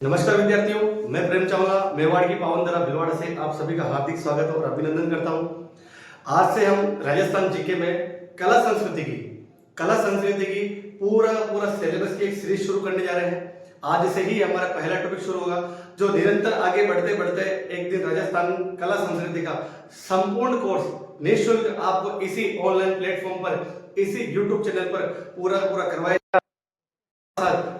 नमस्कार विद्यार्थियों, मैं प्रेम चावला मेवाड़ की पावन धरा भिलवाड़ा से आप सभी का हार्दिक स्वागत और अभिनंदन करता हूं। आज से हम राजस्थान जीके में कला संस्कृति की पूरा सिलेबस की एक सीरीज शुरू करने जा रहे हैं। आज से ही हमारा पहला टॉपिक शुरू होगा, जो निरंतर आगे बढ़ते बढ़ते एक दिन राजस्थान कला संस्कृति का संपूर्ण कोर्स निःशुल्क आपको इसी ऑनलाइन प्लेटफॉर्म पर, इसी यूट्यूब चैनल पर पूरा करवाएगा।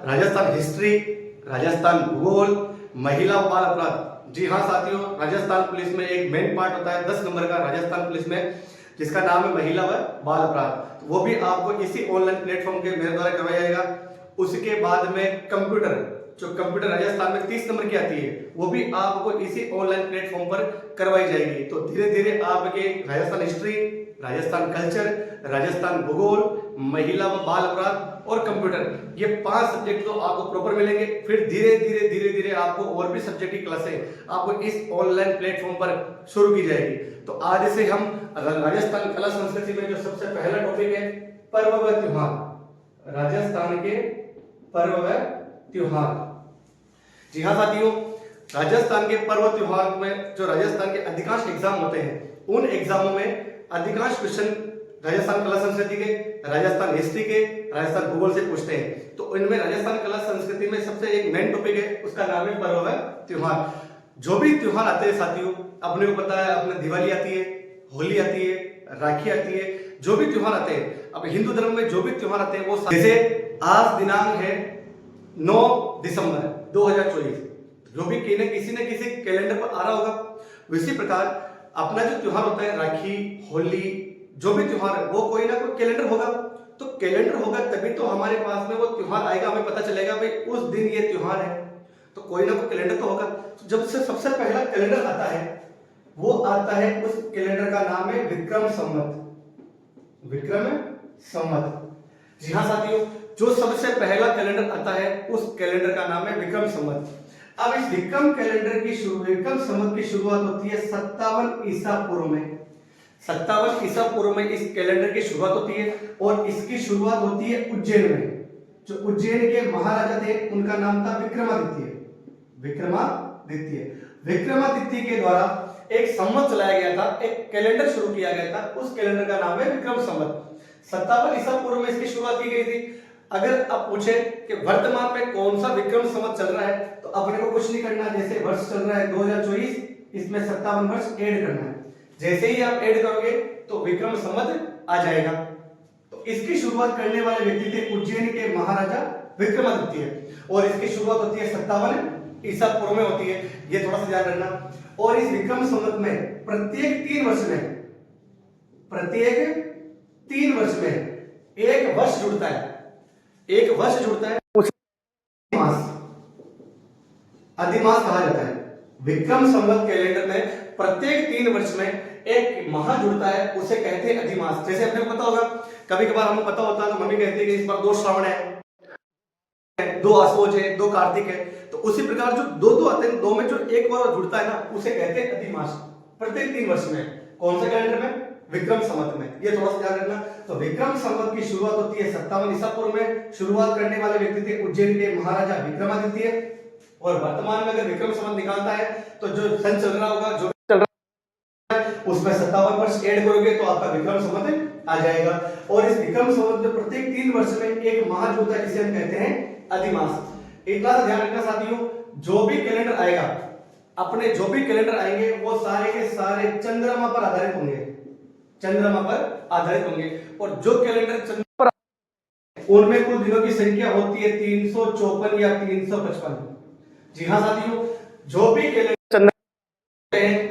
राजस्थान हिस्ट्री, राजस्थान भूगोल, महिला बाल अपराध। जी हाँ साथियों, राजस्थान पुलिस में एक मेन पार्ट होता है 10 नंबर का राजस्थान पुलिस में, जिसका नाम है महिला व बाल अपराध। वो भी आपको इसी ऑनलाइन प्लेटफॉर्म के मेरे द्वारा करवाया जाएगा। उसके बाद में कंप्यूटर, जो कंप्यूटर राजस्थान में 30 नंबर की आती है, वो भी आपको इसी ऑनलाइन प्लेटफॉर्म पर करवाई जाएगी। तो धीरे धीरे आपके राजस्थान हिस्ट्री, राजस्थान कल्चर, राजस्थान भूगोल, महिला व बाल अपराध और कंप्यूटर, ये 5 सब्जेक्ट तो आपको प्रॉपर मिलेंगे। फिर धीरे धीरे आपको और भी सब्जेक्ट की क्लासें आपको इस ऑनलाइन प्लेटफॉर्म पर शुरू की जाएगी। तो आज से हम राजस्थान कला संस्कृति में जो सबसे पहला टॉपिक है, पर्व व त्योहार। राजस्थान के पर्व व त्योहार। जी हाँ साथियों, राजस्थान के पर्व त्योहार में जो राजस्थान के अधिकांश एग्जाम होते हैं, उन एग्जामों में अधिकांश क्वेश्चन राजस्थान कला संस्कृति के, राजस्थान हिस्ट्री के, राजस्थान भूगोल से पूछते हैं। तो इनमें राजस्थान कला संस्कृति में सबसे एक मेन टॉपिक है, उसका नाम है पर्व व त्योहार। जो भी त्योहार आते हैं साथियों, अपने को पता है, अपने दिवाली आती है, होली आती है, राखी आती है, जो भी त्योहार आते हैं, अब हिंदू धर्म में जो भी त्योहार आते हैं वो, जैसे आज दिनांक है 9 दिसंबर 2024, जो भी किसी न किसी कैलेंडर पर आ रहा होगा। उसी प्रकार अपना जो त्योहार होता है, राखी, होली, जो भी त्योहार है, वो कोई ना कोई कैलेंडर होगा। तो कैलेंडर होगा तभी तो हमारे पास में वो त्योहार आएगा, हमें पता चलेगा भाई उस दिन ये त्योहार है। तो कोई ना कोई कैलेंडर तो होगा। तो जब से सबसे पहला कैलेंडर आता है, वो आता है, उस कैलेंडर का नाम है विक्रम संवत। जी हाँ साथियों, जो सबसे पहला कैलेंडर आता है, उस कैलेंडर का नाम है विक्रम संवत। अब इस विक्रम संवत की शुरुआत होती है 57 ईसा पूर्व में। 57 ईसा पूर्व में इस कैलेंडर की शुरुआत होती है, और इसकी शुरुआत होती है उज्जैन में। जो उज्जैन के महाराजा थे, उनका नाम था विक्रमादित्य के द्वारा एक संवत चलाया गया था, एक कैलेंडर शुरू किया गया था। उस कैलेंडर का नाम है विक्रम संवत। 57 ईसा पूर्व में इसकी शुरुआत की गई थी। अगर आप पूछे कि वर्तमान में कौन सा विक्रम संवत चल रहा है, तो अपने को कुछ नहीं करना। जैसे वर्ष चल रहा है 2024, इसमें 57 वर्ष ऐड करना है। जैसे ही आप ऐड करोगे तो विक्रम संवत आ जाएगा। तो इसकी शुरुआत करने वाले व्यक्ति थे उज्जैन के महाराजा विक्रमादित्य, और इसकी शुरुआत होती है 57 ईसा पूर्व में होती है। ये थोड़ा सा ध्यान रखना। और इस विक्रम संवत में प्रत्येक 3 वर्ष में एक वर्ष जुड़ता है। उसे अधिमास कहा जाता है। विक्रम संवत कैलेंडर में प्रत्येक 3 वर्ष में एक माह जुड़ता है, उसे कहते हैं अधिमास। जैसे अपने को पता होगा, कभी कभार हमें पता होता है तो मम्मी कहती है कि इस बार 2 श्रावण है, 2 आश्वज है, 2 कार्तिक है। तो उसी प्रकार जो 2 आते हैं, 2 में जो एक बार जुड़ता है ना, उसे कहते हैं अधिमास। प्रत्येक 3 वर्ष में। कौन सा कैलेंडर में? विक्रम संवत में। ये थोड़ा सा ध्यान रखना। तो विक्रम संवत की शुरुआत होती है 57 ईसा पूर्व में। शुरुआत करने वाले व्यक्ति थे उज्जैन के महाराजा विक्रमादित्य। और वर्तमान में अगर विक्रम संवत निकालता है, तो जो सन चल रहा होगा, जो चल रहा है, उसमें 57 वर्ष ऐड करोगे तो आपका विक्रम संवत आ जाएगा। और इस विक्रम संवत में प्रत्येक 3 वर्ष में एक माह जुड़ता है, जिसे हम कहते हैं अधिमास। इतना सा ध्यान रखना साथियों, जो भी कैलेंडर आएगा, अपने जो भी कैलेंडर आएंगे, वो सारे के सारे चंद्रमा पर आधारित होंगे। और जो कैलेंडर चंद्रमा पर, उनमें कुल दिनों की संख्या होती है 354 या 355। जी हाँ साथियों, जो भी कैलेंडर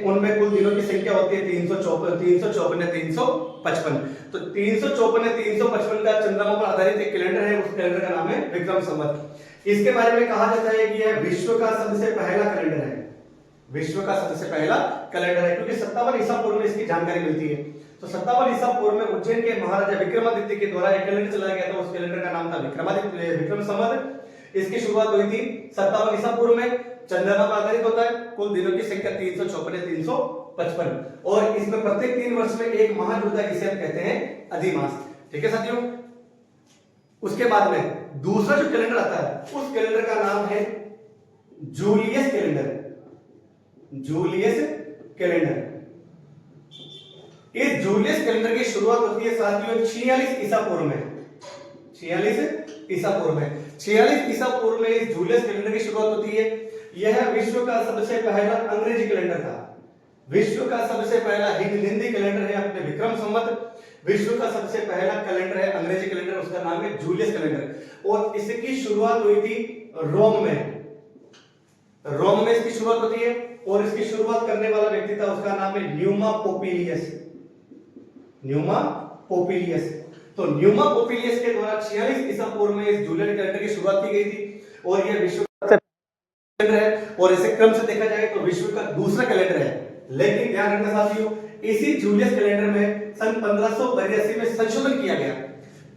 उनमें कुल दिनों की संख्या होती है 354 या 355। तो 354 या 355 का चंद्रमा पर आधारित एक कैलेंडर है, उस कैलेंडर का नाम है विक्रम संवत। इसके बारे में कहा जाता है कि यह विश्व का सबसे पहला कैलेंडर है। क्योंकि 57 ईसा पूर्व में इसकी जानकारी मिलती है। तो 57 ईसा पूर्व में उज्जैन के महाराजा विक्रमादित्य के द्वारा एक कैलेंडर चलाया गया था। उस कैलेंडर का नाम था विक्रम संवत। इसकी शुरुआत हुई थी 57 ईसा पूर्व में। चंद्रमा पर आधारित होता है, कुल दिनों की संख्या 354 या 355, और इसमें प्रत्येक 3 वर्ष में एक माह जुड़ता है, जिसे हम कहते हैं अधिमास। ठीक है साथियों। उसके बाद में दूसरा जो कैलेंडर आता है, उस कैलेंडर का नाम है जूलियस कैलेंडर, जूलियस कैलेंडर। इस जूलियस कैलेंडर की शुरुआत होती है साथियों 46 ईसा पूर्व में, 46 ईसा पूर्व में, 46 ईसा पूर्व में इस जूलियस कैलेंडर की शुरुआत होती है। यह विश्व का सबसे पहला अंग्रेजी कैलेंडर था। विश्व का सबसे पहला हिंदी कैलेंडर है अपने विक्रम संवत। विश्व का सबसे पहला कैलेंडर है अंग्रेजी कैलेंडर, उसका नाम है जूलियस कैलेंडर और इसकी शुरुआत हुई थी रोम में। रोम में इसकी शुरुआत होती है और इसकी शुरुआत करने वाला व्यक्ति था, उसका नाम है न्यूमा पोपिलियस, न्यूमा पोपिलियस। तो न्यूमा पोपिलियस के द्वारा 46 ईसा पूर्व में इस जूलियन कैलेंडर की शुरुआत की गई थी और यह विश्व का कैलेंडर है और इसे क्रम से देखा जाए तो विश्व का दूसरा कैलेंडर है। लेकिन ध्यान रखना साथियों, इसी जूलियस कैलेंडर में सन 1582 में संशोधन किया गया।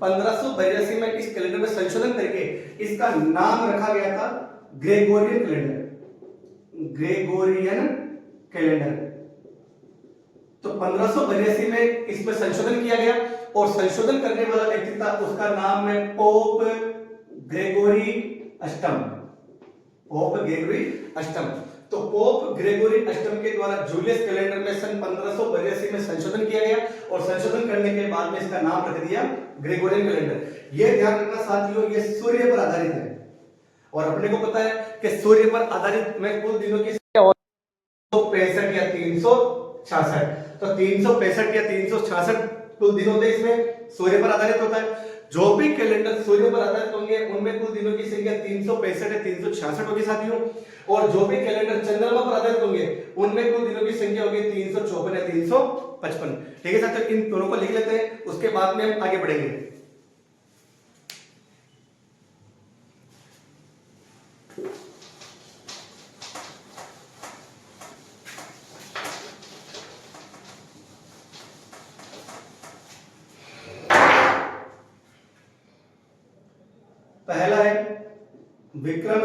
1582 में इस कैलेंडर में संशोधन करके इसका नाम रखा गया था ग्रेगोरियन कैलेंडर, ग्रेगोरियन कैलेंडर। तो 1582 में इसमें संशोधन किया गया और संशोधन करने वाला व्यक्ति था, उसका नाम है पोप ग्रेगोरी अष्टम, पोप ग्रेगोरी अष्टम। तो पोप ग्रेगोरी अष्टम के द्वारा जूलियस कैलेंडर में सन 1582 में संशोधन किया गया और संशोधन करने के बाद में इसका नाम रख दिया ग्रेगोरियन कैलेंडर। यह ध्यान रखना साथियों, यह सूर्य पर आधारित है और अपने को पता है कि सूर्य पर आधारित में कुल दिनों की संख्या 365 या 366। तो 365 या 366 कुल दिन होते हैं, इसमें सूर्य पर आधारित होता है। जो भी कैलेंडर सूर्य पर आधारित होंगे उनमें कुल दिनों की संख्या 365 या 366 होगी साथियों, और जो भी कैलेंडर चंद्रमा पर आधारित होंगे उनमें कुल दिनों की संख्या होगी 354 या 355। ठीक है साथियों, इन दोनों को लिख लेते हैं, उसके बाद में हम आगे बढ़ेंगे। पहला है विक्रम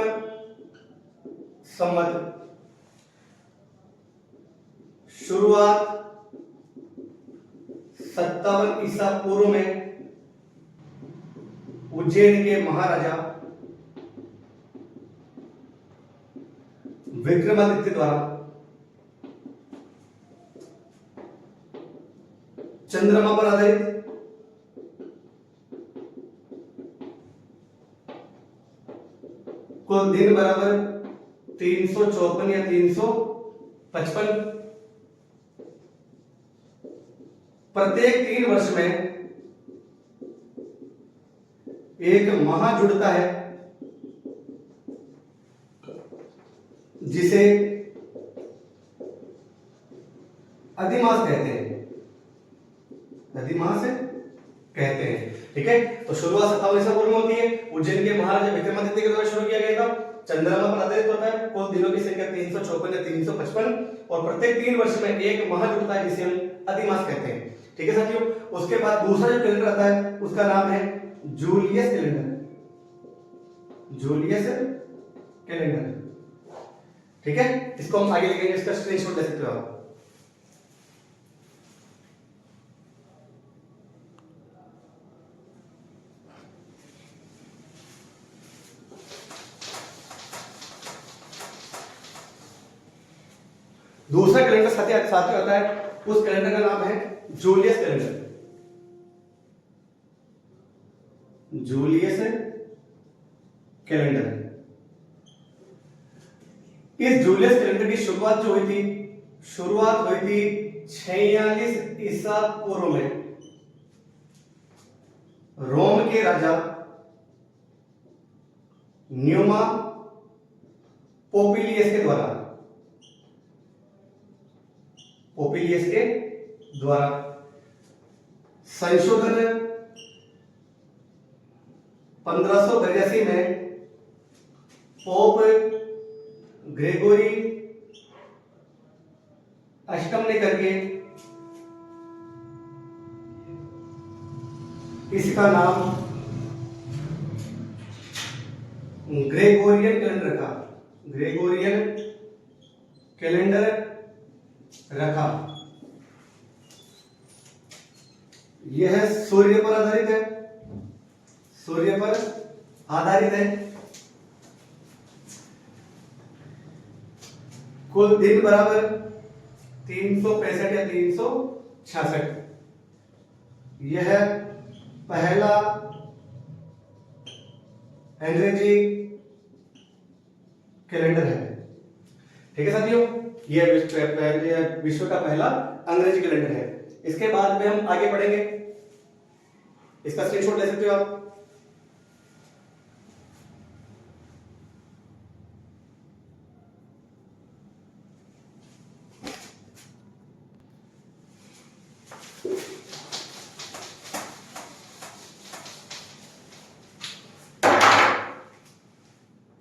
संवत, शुरुआत 57 ईसा पूर्व में उज्जैन के महाराजा विक्रमादित्य द्वारा चंद्रमा पर आधारित कुल दिन बराबर 354 या 355। प्रत्येक 3 वर्ष में एक माह जुड़ता है जिसे अधिमास कहते हैं, अधिमास कहते हैं। ठीक है, तो शुरुआत 57 ईसा पूर्व में होती है, उज्जैन के महाराजा विक्रमादित्य के द्वारा शुरू किया गया था, चंद्रमा पर आधारित होता है, कुल दिनों की संख्या 354 या 355 और प्रत्येक 3 वर्ष में एक माह जुड़ता है जिसे हम अधिमास कहते हैं। ठीक है साथियों, उसके बाद दूसरा जो कैलेंडर आता है उसका नाम है जूलियस कैलेंडर, जूलियस कैलेंडर। ठीक है, इसको हम आगे लिखेंगे, इसका स्क्रीनशॉट ले सकते हो आप। दूसरा कैलेंडर साथ होता है, उस कैलेंडर का नाम है जूलियस कैलेंडर, जूलियस कैलेंडर। इस जूलियस कैलेंडर की शुरुआत जो हुई थी, शुरुआत हुई थी 46 ईसा पूर्व में रोम के राजा न्यूमा पोपिलियस के द्वारा, पोपिलियस के द्वारा संशोधन 1582 में पोप ग्रेगोरी अष्टम ने करके इसका नाम ग्रेगोरियन कैलेंडर रखा, ग्रेगोरियन कैलेंडर रखा। यह सूर्य पर आधारित है, सूर्य पर आधारित है। कुल दिन बराबर 365 या 366। यह पहला अंग्रेजी कैलेंडर है। ठीक है साथियों, यह विश्व का पहला अंग्रेजी कैलेंडर है। इसके बाद में हम आगे बढ़ेंगे, इसका स्क्रीनशॉट ले सकते हो आप।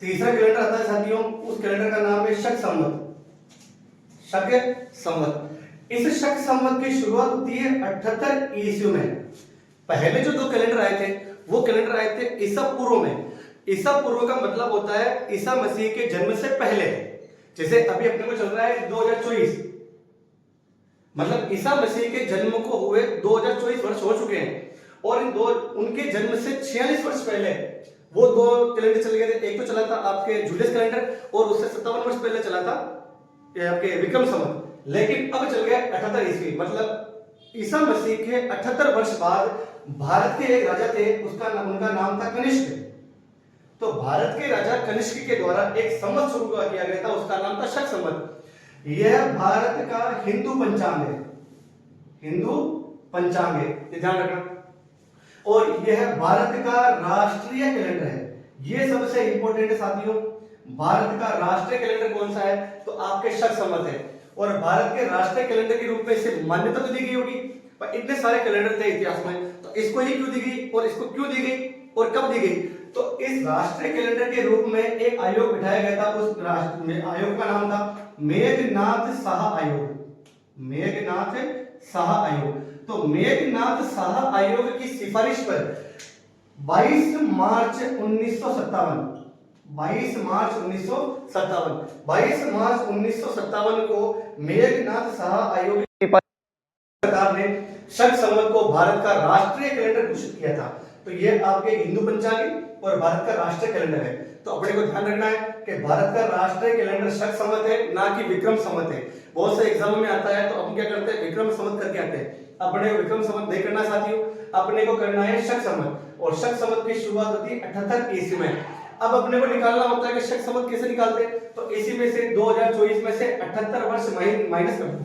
तीसरा कैलेंडर आता है साथियों, उस कैलेंडर का नाम है शक संवत। शक संवत, इस शक संवत की शुरुआत होती है 78 ईस्वी में। पहले जो दो कैलेंडर आए थे वो कैलेंडर आए थे ईसा पूर्व में। ईसा पूर्व का मतलब होता है ईसा मसीह के जन्म से पहले। जैसे अभी अपने को चल रहा है 2024, मतलब ईसा मसीह के जन्म को हुए 2024 वर्ष हो चुके हैं, और इन दो उनके जन्म से 46 वर्ष पहले वो दो कैलेंडर चले गए थे। एक तो चला था आपके जूलियस कैलेंडर, और उससे 57 वर्ष पहले चला था आपके विक्रम संवत। लेकिन अब चल गया 78 ईस्वी, मतलब ईसा मसीह के 78 वर्ष बाद भारत के एक राजा थे, उनका नाम था कनिष्क। तो भारत के राजा कनिष्क के द्वारा एक संवत शुरू किया गया था, उसका नाम था शक संवत। यह भारत का हिंदू पंचांग है, हिंदू पंचांग है, ध्यान रखना। और यह भारत का राष्ट्रीय कैलेंडर है। यह सबसे इंपॉर्टेंट है साथियों। भारत का राष्ट्रीय कैलेंडर कौन सा है? तो आपके शक संवत है। और भारत के राष्ट्रीय कैलेंडर के रूप में इसे मान्यता तो दी गई होगी, पर इतने सारे कैलेंडर थे इतिहास में, तो इसको ही क्यों दी गई और इसको क्यों दी गई और कब दी गई? तो इस राष्ट्रीय कैलेंडर के रूप में एक आयोग बिठाया गया था। उस आयोग का नाम था मेघनाथ साहा आयोग। मेघनाथ साहा आयोग। तो मेघनाथ साहा आयोग की सिफारिश पर 22 मार्च 1957 को मेघनाथ साहा आयोग सरकार ने शक संवत को भारत का राष्ट्रीय कैलेंडर घोषित किया था। तो ये आपके हिंदू पंचांग है और भारत का राष्ट्रीय कैलेंडर है। तो अपने को ध्यान रखना है कि भारत का राष्ट्रीय कैलेंडर शक संवत है, ना कि विक्रम संवत है। बहुत से एग्जाम में आता है तो हम क्या करते हैं, विक्रम संवत करके आते हैं। अपने को विक्रम संवत नहीं करना साथियों, अपने को करना है शक संवत। और शक संवत की शुरुआत होती है 78 ईस्वी में। अब अपने को निकालना होता है कि शक संवत कैसे निकालते हैं, तो इसी में से 2024 में से 78 वर्ष माइनस कर दो।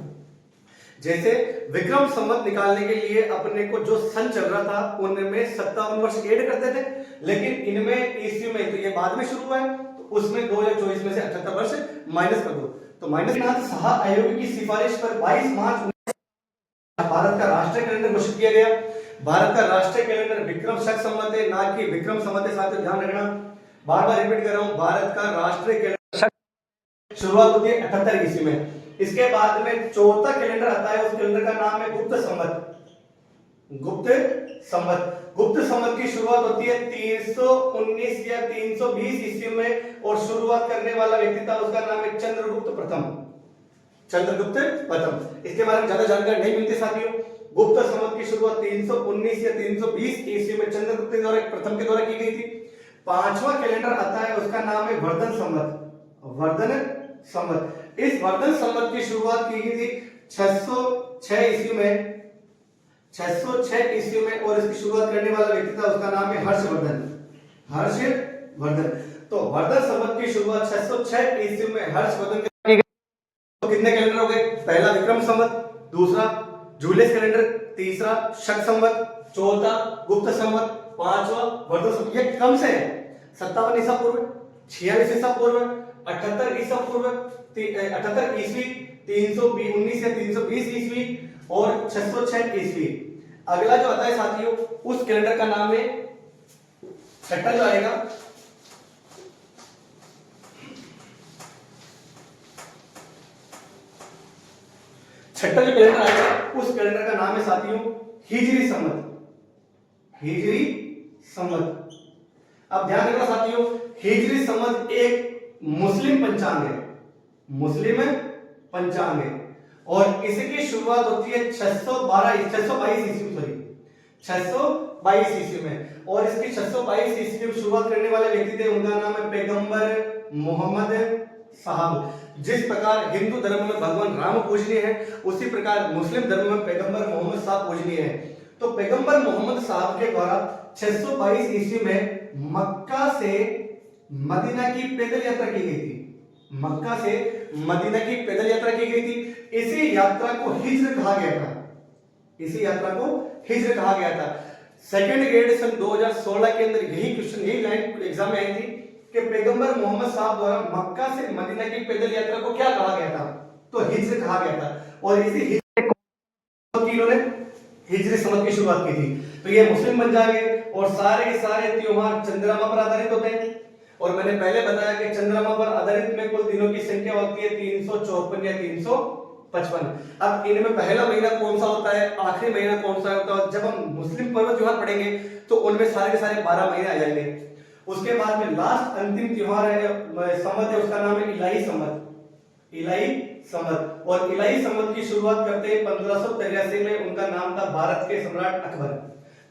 जैसे विक्रम संवत निकालने के लिए अपने को जो सन चल रहा था उनमें 57 वर्ष ऐड करते थे, लेकिन इनमें ईस्वी में तो ये बाद में शुरू हुआ है, तो उसमें 2024 में से 78 वर्ष माइनस कर दो। तो मेघनाथ साहा आयोग की सिफारिश पर 22 मार्च भारत का राष्ट्रीय कैलेंडर घोषित किया गया। भारत का राष्ट्रीय कैलेंडर विक्रम शक संवत है, ना कि विक्रम संवत है साथियों, ध्यान रखना। बार बार रिपीट कर रहा हूं, भारत का राष्ट्रीय कैलेंडर शुरुआत होती है 78 ईस्वी में। इसके बाद में चौथा कैलेंडर आता है, उस कैलेंडर का नाम है गुप्त संवत। गुप्त संवत की शुरुआत होती है 319 या 320 ईस्वी में, और शुरुआत करने वाला व्यक्ति था, उसका नाम है चंद्रगुप्त प्रथम। इसके बारे में ज्यादा जानकारी नहीं मिलती साथियों। गुप्त संवत की शुरुआत 319 या 320 ईस्वी में चंद्रगुप्त प्रथम के द्वारा की गई थी। पांचवा कैलेंडर आता है, उसका नाम है वर्धन संवत। इस वर्धन संवत की शुरुआत की गई थी 606 ईस्वी में, 606 ईस्वी में, और इसकी शुरुआत करने वाला व्यक्ति था, उसका नाम है हर्षवर्धन। तो वर्धन संवत की शुरुआत 606 ईस्वी में हर्षवर्धन की गई। तो कितने कैलेंडर हो गए? पहला विक्रम संवत, दूसरा जूलियस कैलेंडर, तीसरा शक संवत, चौथा गुप्त संवत, पांचवा वर्धन संवत। ये कम से है 57 ईसा पूर्व, 46 ईसा पूर्व, 78 ईसा पूर्व, 78 ईस्वी, 319 या 320 ईस्वी और 606 ईस्वी। अगला जो आता है साथियों, उस कैलेंडर का नाम है, छठा जो आएगा, छठा जो कैलेंडर आएगा उस कैलेंडर का नाम है साथियों हिजरी संवत। अब ध्यान रखना साथियों, हिजरी संवत एक मुस्लिम पंचांग है, और इसकी शुरुआत होती है 622 ईस्वी में, और इसकी 622 ईस्वी में शुरुआत करने वाले व्यक्ति थे, उनका नाम है पैगंबर मोहम्मद साहब। जिस प्रकार हिंदू धर्म में भगवान राम पूजनीय है, उसी प्रकार मुस्लिम धर्म में पैगंबर मोहम्मद साहब पूजनीय है। तो पैगंबर मोहम्मद साहब के द्वारा 622 ईस्वी में मक्का से मदीना की पैदल यात्रा की गई थी। मक्का से मदीना की पैदल यात्रा की गई थी। इसी यात्रा को हिज्र कहा गया था। इसी यात्रा को हिज्र कहा गया था। सेकंड ग्रेड सन 2016 के अंदर यही क्वेश्चन, यही लाइन एग्जाम में आई थी कि पैगंबर मोहम्मद साहब द्वारा मक्का से मदीना की पैदल यात्रा को क्या कहा गया था? तो हिज्र कहा गया था। और इसी हिज्र को इन्होंने हिजरी संवत की शुरुआत की थी। तो ये मुस्लिम बन जाएंगे और सारे के सारे त्योहार चंद्रमा पर आधारित होते हैं। और मैंने पहले बताया कि चंद्रमा पर आधारित में कुल दिनों की संख्या होती है 354 या 355। अब इनमें पहला महीना कौन सा होता है, आखिरी महीना कौन सा होता है? जब हम मुस्लिम पर्व त्योहार पढ़ेंगे तो उनमें सारे के सारे 12 महीने आ जाएंगे। उसके बाद में लास्ट अंतिम त्योहार है, संवत है, उसका नाम है इलाही संवत। इलाही संवत। और इलाही संवत की शुरुआत करते हैं 1583 में। उनका नाम था भारत के सम्राट अकबर।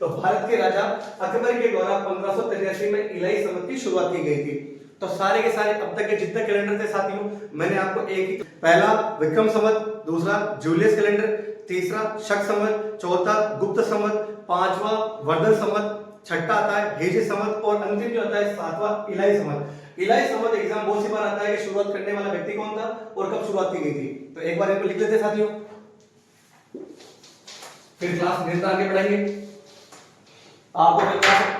तो भारत के राजा अकबर के द्वारा 1583 में इलाही संवत की शुरुआत की गई थी। तो सारे के सारे अब तक के जितने कैलेंडर थे साथियों, मैंने आपको एक ही, पहला विक्रम संवत, दूसरा जूलियस कैलेंडर, तीसरा शक संवत, चौथा गुप्त संवत, पांचवा वर्धन संवत, छठा आता है हिजरी संवत और अंतिम जो आता है सातवां इलाही संवत। इलाही संवत एग्जाम बहुत सी बार आता है कि शुरुआत करने वाला व्यक्ति कौन था और कब शुरुआत की गई थी। तो एक बार इनको लिख लेते साथियों, फिर क्लास निर्धारित आगे बढ़ाएंगे। आपको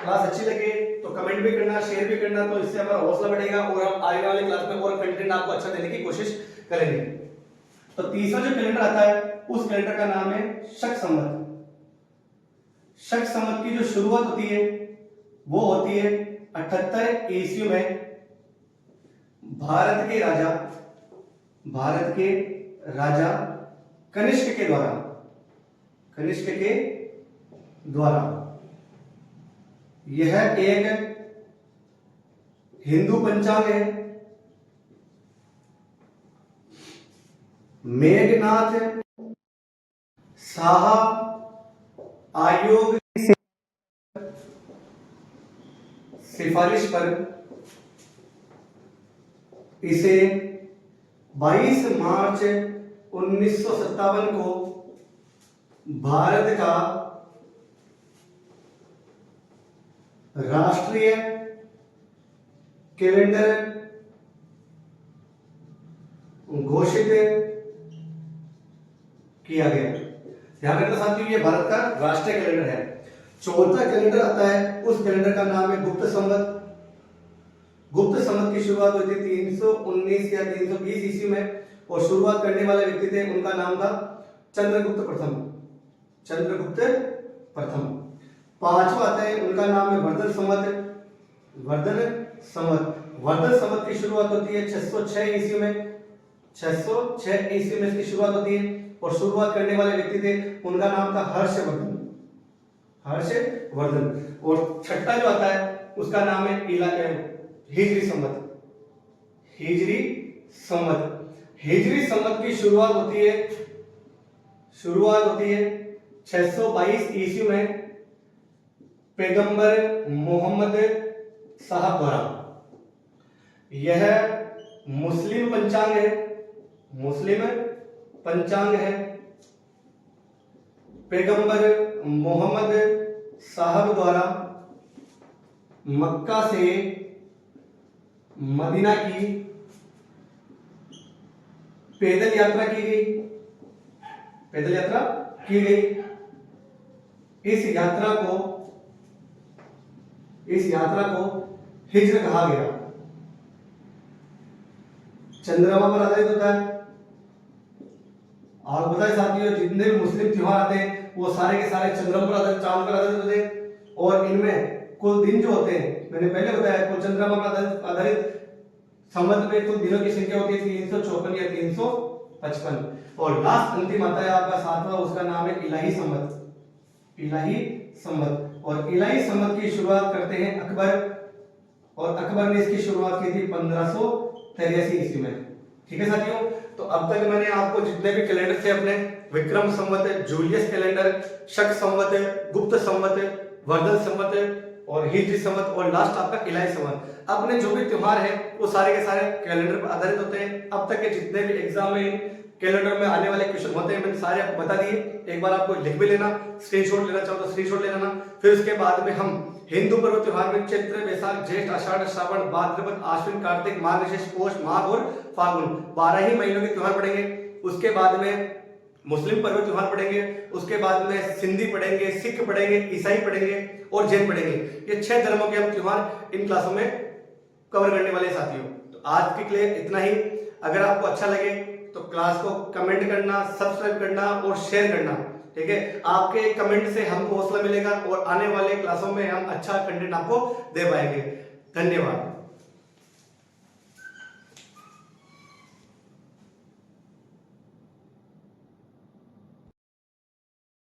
क्लास अच्छी लगे तो कमेंट भी करना, शेयर भी करना, तो इससे हमारा हौसला बढ़ेगा और हम आगे वाले क्लास में और कंटेंट आपको अच्छा देने की कोशिश करेंगे। तो तीसरा जो कैलेंडर आता है उस कैलेंडर का नाम है शक संवत। शक संवत की जो शुरुआत होती है वो होती है 78 ईस्वी में भारत के राजा कनिष्क के द्वारा यह एक हिंदू पंचांग है। मेघनाथ साहा आयोग की सिफारिश पर इसे 22 मार्च 1957 को भारत का राष्ट्रीय कैलेंडर घोषित किया गया। ध्यान रखना साथियों, ये भारत का राष्ट्रीय कैलेंडर है। चौथा कैलेंडर आता है, उस कैलेंडर का नाम है गुप्त संवत। गुप्त संवत की शुरुआत हुई थी 319 या 320 ईस्वी में और शुरुआत करने वाले व्यक्ति थे, उनका नाम था चंद्रगुप्त प्रथम। पांचवा आता है, उनका नाम है वर्धन संवत की शुरुआत होती है 606 ईस्वी में। 606 ईस्वी में इसकी शुरुआत होती है और शुरुआत करने वाले व्यक्ति थे, उनका नाम था हर्षवर्धन। और छठा जो आता है उसका नाम है हिजरी संवत की शुरुआत होती है 622 ईस्वी में पैगंबर मोहम्मद साहब द्वारा। यह मुस्लिम पंचांग है। पैगंबर मोहम्मद साहब द्वारा मक्का से मदीना की पैदल यात्रा की गई। इस यात्रा को हिज्र कहा गया। चंद्रमा पर आधारित होता है। आप बताए साथियों, जितने भी मुस्लिम त्योहार आते हैं वो सारे के सारे चंद्रमा पर आधारित, चांद पर आधारित होते हैं। और इनमें कुल दिन जो होते हैं, मैंने पहले बताया, कुल चंद्रमा पर आधारित संवत में कुल दिनों की संख्या होती है 354 या 355। और लास्ट अंतिम आता है आपका सातवां, उसका नाम है इलाही संवत। और इलाही संवत की शुरुआत करते हैं अकबर, और अकबर ने इसकी शुरुआत की थी 1583 ईस्वी में। ठीक है साथियों, तो अब तक मैंने आपको जितने भी कैलेंडर थे अपने, विक्रम संवत, जूलियस कैलेंडर, शक संवत, गुप्त संवत, वर्धन संवत और हिजरी संवत और लास्ट आपका इलाही संवत। अपने जो भी त्योहार है वो सारे के सारे कैलेंडर पर आधारित होते हैं। अब तक के जितने भी एग्जाम में कैलेंडर में आने वाले क्वेश्चन होते हैं मैंने सारे आपको बता दिए। एक बार आपको लिख भी लेना, स्क्रीनशॉट लेना चाहो तो स्क्रीनशॉट ले लेना। फिर उसके बाद में हम हिंदू पर्व त्योहार में चैत्र, वैशाख, ज्येष्ठ, आषाढ़, श्रावण, भाद्रपद, आश्विन, कार्तिक, मार्गशीर्ष, पौष, माघ और फाल्गुन 12 ही महीनों के त्योहार पढ़ेंगे। उसके बाद में मुस्लिम पर्व त्योहार पढ़ेंगे, उसके बाद में सिंधी पढ़ेंगे, सिख पढ़ेंगे, ईसाई पढ़ेंगे और जैन पढ़ेंगे। ये 6 धर्मों के हम त्योहार इन क्लासों में कवर करने वाले साथियों। तो आज के लिए इतना ही। अगर आपको अच्छा लगे तो क्लास को कमेंट करना, सब्सक्राइब करना और शेयर करना, ठीक है। आपके कमेंट से हमको हौसला मिलेगा और आने वाले क्लासों में हम अच्छा कंटेंट आपको दे पाएंगे। धन्यवाद।